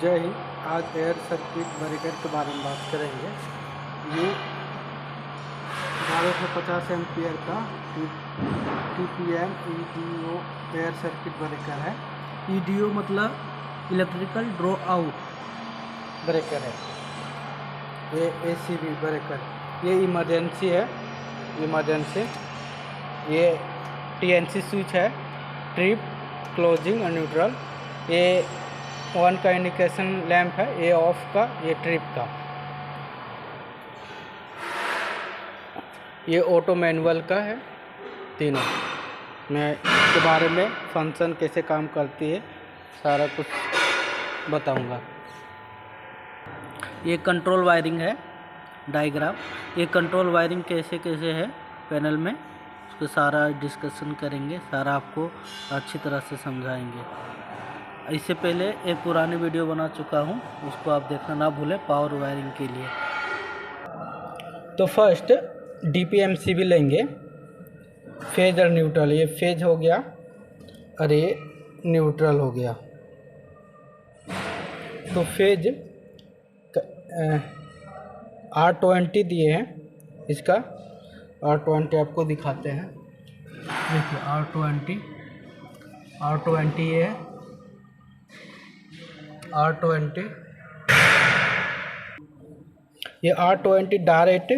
जय हिंद। आज air circuit breaker के बारे में बात करेंगे। ये 1250 एम्पियर का TPM EDO air circuit breaker है। EDO मतलब इलेक्ट्रिकल ड्रॉ आउट ब्रेकर है। ये ACB ब्रेकर, ये इमरजेंसी है। इमरजेंसी ये TNC स्विच है, ट्रिप, क्लोजिंग और न्यूट्रल। ये ऑन का इंडिकेशन लैंप है, ये ऑफ का, ये ट्रिप का। ये ऑटो मैनुअल का है। तीनों मैं इसके बारे में फंक्शन कैसे काम करती है सारा कुछ बताऊंगा। ये कंट्रोल वायरिंग है, डायग्राम। ये कंट्रोल वायरिंग कैसे कैसे है पैनल में, उसको सारा डिस्कशन करेंगे, सारा आपको अच्छी तरह से समझाएंगे। इससे पहले एक पुरानी वीडियो बना चुका हूँ, उसको आप देखना ना भूलें पावर वायरिंग के लिए। तो फर्स्ट DPMCB लेंगे, फेज और न्यूट्रल। ये फेज हो गया और ये न्यूट्रल हो गया। तो फेज R20 दिए हैं, इसका R20 आपको दिखाते हैं। देखिए R20 ये है R20। ये R20 डायरेक्ट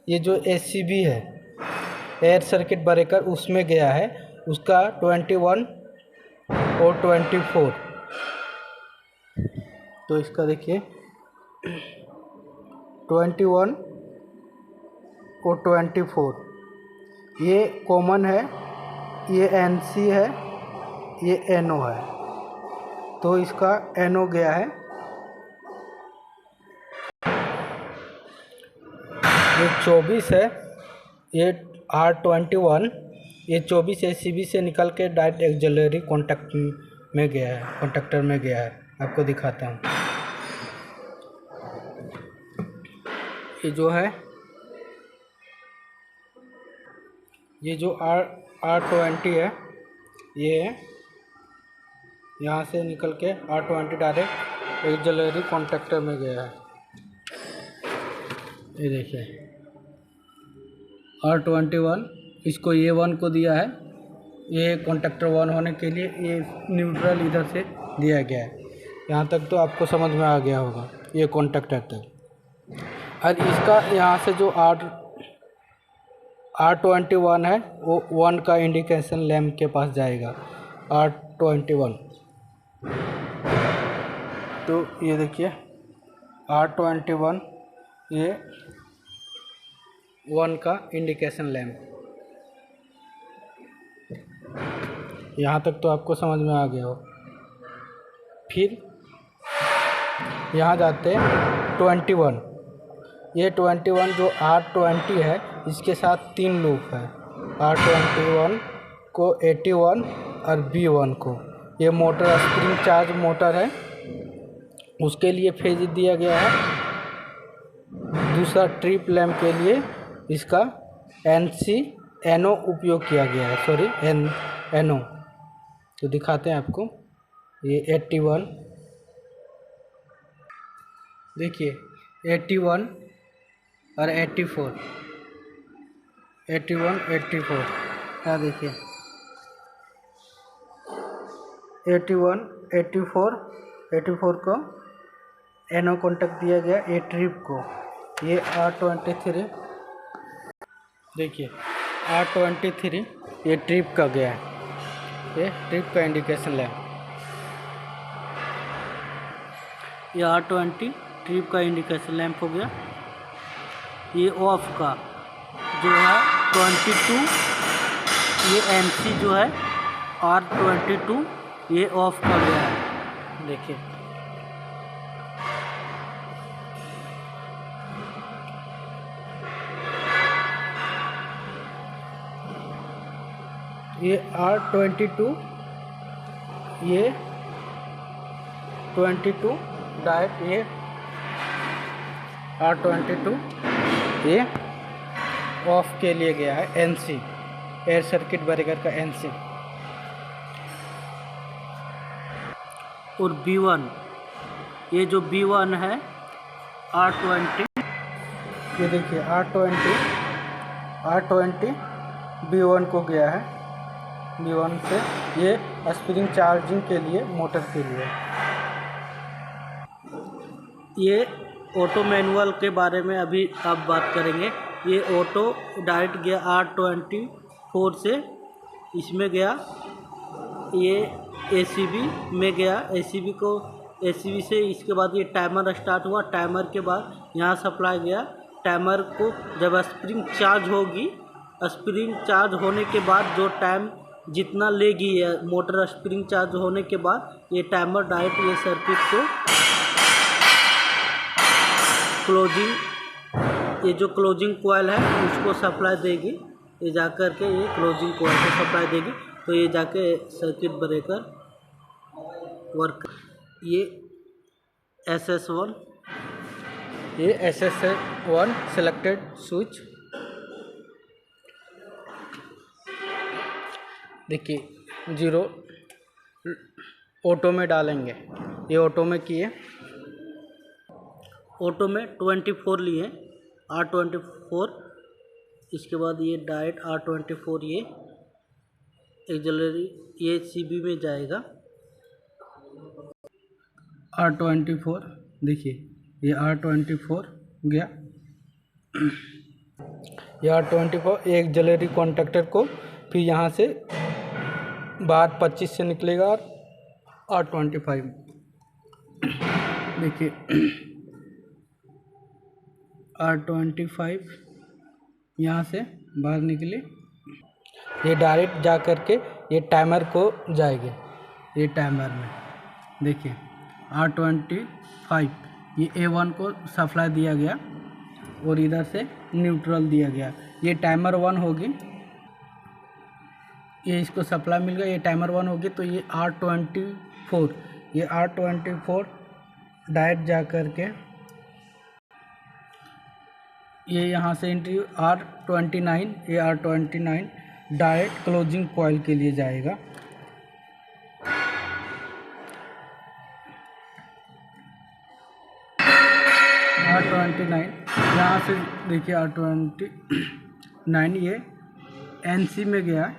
ये जो ACB है एयर सर्किट ब्रेकर उसमें गया है, उसका 21 और 24। तो इसका देखिए 21 और 24 ये कॉमन है, ये NC है, ये NO है। तो इसका NO गया है। ये 24 है, ये R21, ये 24 ACB से निकल के डायरेक्ट एक्सिलरी कॉन्टैक्टर में गया है। आपको दिखाता हूँ। ये जो है, ये जो R20 है, ये यहाँ से निकल के R20 डायरेक्ट एक्सिलरी कॉन्टैक्टर में गया है। ये देखिए R21 इसको A1 को दिया है, ये कॉन्टैक्टर 1 होने के लिए ये न्यूट्रल इधर से दिया गया है। यहाँ तक तो आपको समझ में आ गया होगा, ये कॉन्टैक्टर तक। और इसका यहाँ से जो R21 है वो 1 का इंडिकेशन लैंप के पास जाएगा, R21। तो ये देखिए R21 ये 1 का इंडिकेशन लैंप। यहाँ तक तो आपको समझ में आ गया हो। फिर यहाँ जाते हैं 21। ये 21 जो R20 है, इसके साथ 3 लूप है। R21 को 81 और B1 को। ये मोटर स्प्रिंग चार्ज मोटर है, उसके लिए फेज दिया गया है। दूसरा ट्रिप लैंप के लिए इसका NO उपयोग किया गया है, सॉरी NO। तो दिखाते हैं आपको। ये 81, देखिए 81 और 84, 81, 84। क्या देखिए 81, 84 को NO कॉन्टैक्ट दिया गया, ये ट्रिप को। ये R23, देखिए R23 ये ट्रिप का गया है, ये ट्रिप का इंडिकेशन लैंप। ये R20 ट्रिप का इंडिकेशन लैंप हो गया। ये ऑफ का जो है 22, ये NC जो है R22 ये ऑफ का गया है। देखिए ये R22, ये 22 डायरेक्ट, ये R22 ये ऑफ के लिए गया है, NC एयर सर्किट ब्रेकर का NC। और B1 ये जो B1 है R20, ये देखिए R20 B1 को गया है। B1 से ये स्प्रिंग चार्जिंग के लिए, मोटर के लिए। ये ऑटो मैनुअल के बारे में अभी आप बात करेंगे। ये ऑटो डायरेक्ट गया R24 से, इसमें गया, ये ACB में गया, ACB से इसके बाद ये टाइमर स्टार्ट हुआ। टाइमर के बाद यहाँ सप्लाई गया। टाइमर को जब स्प्रिंग चार्ज होगी, स्प्रिंग चार्ज होने के बाद जो टाइम जितना लेगी ये मोटर, स्प्रिंग चार्ज होने के बाद ये टाइमर डायरेक्ट ये सर्किट को क्लोजिंग, ये जो क्लोजिंग कॉइल है उसको सप्लाई देगी। ये जाकर के ये क्लोजिंग कॉइल को सप्लाई देगी, तो ये जाके सर्किट ब्रेकर वर्क। ये SS1, ये SS1 सेलेक्टेड स्विच, देखिए 0 ऑटो में डालेंगे। ये ऑटो में किए, ऑटो में 24 लिए R24। इसके बाद ये डायरेक्ट R24 ये एक्सिलरी ये CB में जाएगा। R24 देखिए, ये R24 गया। ये R24 एक एक्सिलरी कॉन्टैक्टर को फिर यहाँ से बाहर 25 से निकलेगा और R25 देखिए R25 यहाँ से बाहर निकले। ये डायरेक्ट जा कर के ये टाइमर को जाएगी। ये टाइमर में देखिए R25 ये A1 को सप्लाई दिया गया और इधर से न्यूट्रल दिया गया। ये टाइमर 1 होगी, ये इसको सप्लाई मिल गया। ये टाइमर 1 होगी, तो ये R24, ये R24 डायरेक्ट जा कर के ये यहाँ से एंट्री R29, ये R29 डायरेक्ट क्लोजिंग कॉइल के लिए जाएगा। R29 यहाँ से देखिए R29 ये NC में गया,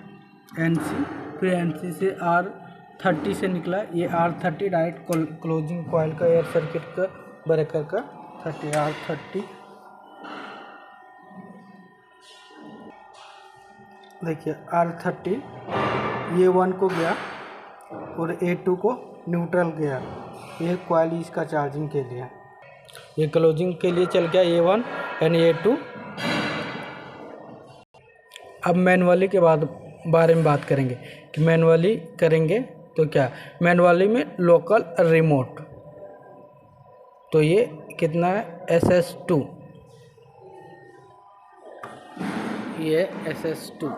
NC, फिर NC से R30 से निकला। ये R30 डायरेक्ट क्लोजिंग कॉइल का, एयर सर्किट का, ब्रेकर का 30 R30 देखिए R30 ये 1 को गया और A2 को न्यूट्रल गया। ये कॉइल इसका चार्जिंग के लिए, ये क्लोजिंग के लिए चल गया A1 एंड A2। अब मैनुअली के बारे में बात करेंगे कि मैनुअली करेंगे तो क्या। मैनुअली में लोकल रिमोट, तो ये कितना है SS2, ये SS2,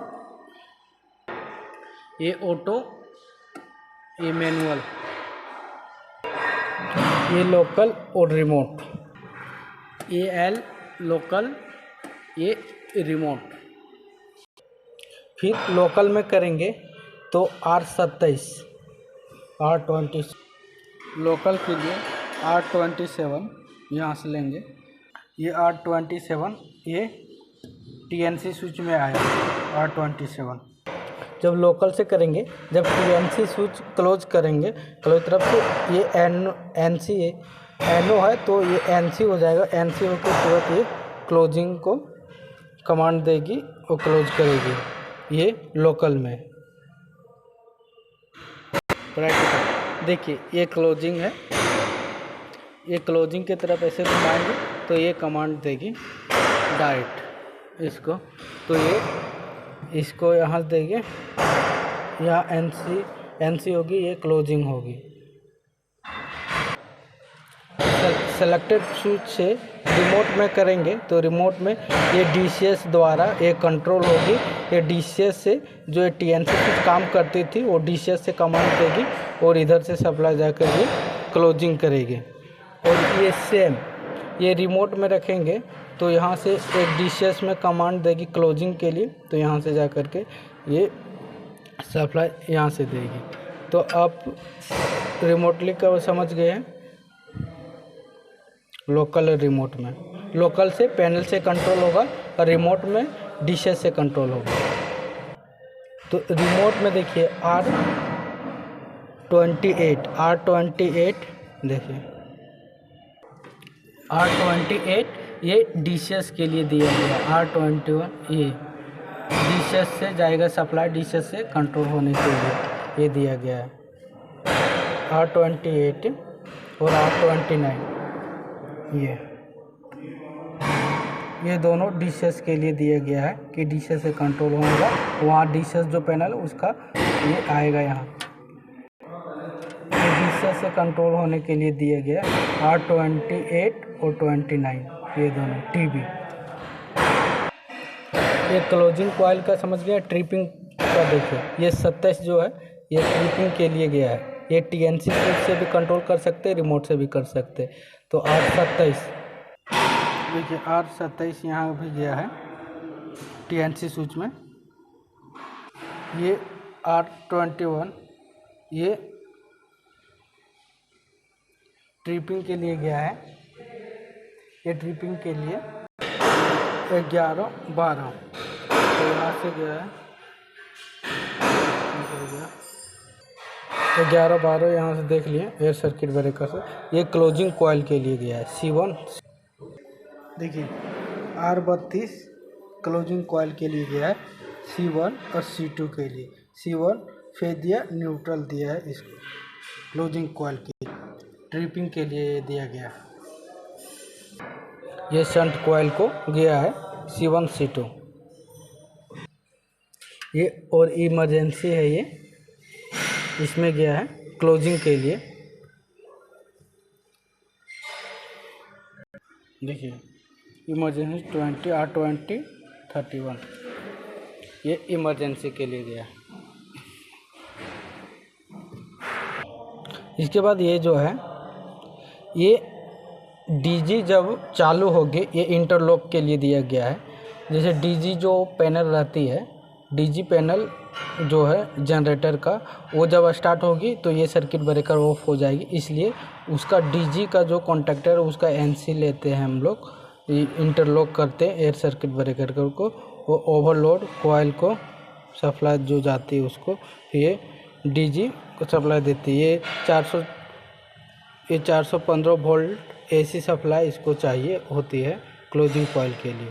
ये ऑटो, ये मैनुअल, ये लोकल और रिमोट, ये L लोकल, ये रिमोट। फिर लोकल में करेंगे तो R27, R20 लोकल के लिए R27 यहाँ से लेंगे। ये R27 ये TNC स्विच में आया R27। जब लोकल से करेंगे, जब TNC स्विच क्लोज करेंगे, क्लोज तरफ से ये NC NO है तो ये NC हो जाएगा। NC होकर तुरंत ये क्लोजिंग को कमांड देगी और क्लोज करेगी। ये लोकल में। प्रैक्टिकल देखिए, ये क्लोजिंग है, ये क्लोजिंग की तरफ ऐसे घुमाएंगे तो ये कमांड देगी डायरेक्ट इसको, तो ये इसको यहाँ देंगे, यहाँ NC होगी, ये क्लोजिंग होगी। सेलेक्टेड स्विच से रिमोट में करेंगे तो रिमोट में ये DCS द्वारा ये कंट्रोल होगी। ये DCS से जो ये TNC स्विच काम करती थी वो DCS से कमांड देगी और इधर से सप्लाई जाकर ये क्लोजिंग करेगी। और ये सेम ये रिमोट में रखेंगे तो यहाँ से एक DCS में कमांड देगी क्लोजिंग के लिए, तो यहाँ से जा कर के ये सप्लाई यहाँ से देगी। तो आप रिमोटली का समझ गए हैं। लोकल रिमोट में, लोकल से पैनल से कंट्रोल होगा और रिमोट में डिशेस से कंट्रोल होगा। तो रिमोट में देखिए R28 देखिए R28 ये डिशेस के लिए दिया गया। R21 ये डिशेस से जाएगा सप्लाई, डिशेस से कंट्रोल होने के लिए ये दिया गया है। R28 और R29 ये दोनों डिशेस के लिए दिया गया है कि डिशेस से कंट्रोल होगा। वहाँ डिशेस जो पैनल है उसका ये आएगा यहाँ, ये डिशेस से कंट्रोल होने के लिए दिया गया R28 और 29 ये दोनों टीवी। ये क्लोजिंग कॉइल का समझ गया। ट्रिपिंग का देखिए ये 27 जो है ये ट्रिपिंग के लिए गया है। ये TNC स्विच से भी कंट्रोल कर सकते हैं, रिमोट से भी कर सकते हैं। तो R27 देखिए R27 यहाँ भी गया है TNC स्विच में। ये R21 ये ट्रिपिंग के लिए गया है। ये ट्रिपिंग के लिए 11-12 तो यहाँ से गया है 11-12 यहाँ से देख लिए एयर सर्किट ब्रेकर से। ये क्लोजिंग कॉइल के लिए गया है C1। देखिए R32 क्लोजिंग कॉइल के लिए गया है C1 और C2 के लिए। C1 फेज दिया, न्यूट्रल दिया है इसको क्लोजिंग कॉइल के लिए। ट्रिपिंग के लिए दिया गया। ये शंट कॉइल को गया है C1 C2। ये और इमरजेंसी है, ये इसमें गया है क्लोजिंग के लिए। देखिए इमरजेंसी 20 R20 31 ये इमरजेंसी के लिए गया। इसके बाद ये जो है ये DG जब चालू होगी ये इंटरलॉक के लिए दिया गया है। जैसे DG जो पैनल रहती है, DG पैनल जो है जनरेटर का, वो जब स्टार्ट होगी तो ये सर्किट ब्रेकर ऑफ हो जाएगी। इसलिए उसका DG का जो कॉन्टैक्टर है उसका NC लेते हैं हम लोग, इंटरलॉक करते हैं एयर सर्किट ब्रेकर को। वो ओवरलोड कॉइल को सप्लाई जो जाती है उसको ये DG को सप्लाई देती है। ये 415 वोल्ट AC सप्लाई इसको चाहिए होती है क्लोजिंग कॉइल के लिए,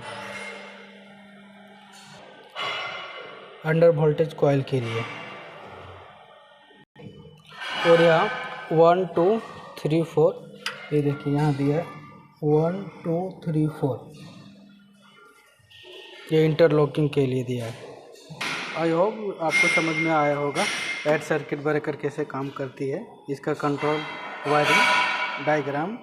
अंडर वोल्टेज कॉइल के लिए। और यहाँ 1 2 3 4 ये देखिए यहाँ दिया है 1 2 3 4 ये इंटरलॉकिंग के लिए दिया है। आई होप आपको समझ में आया होगा एयर सर्किट ब्रेकर कैसे काम करती है, इसका कंट्रोल वायरिंग डायग्राम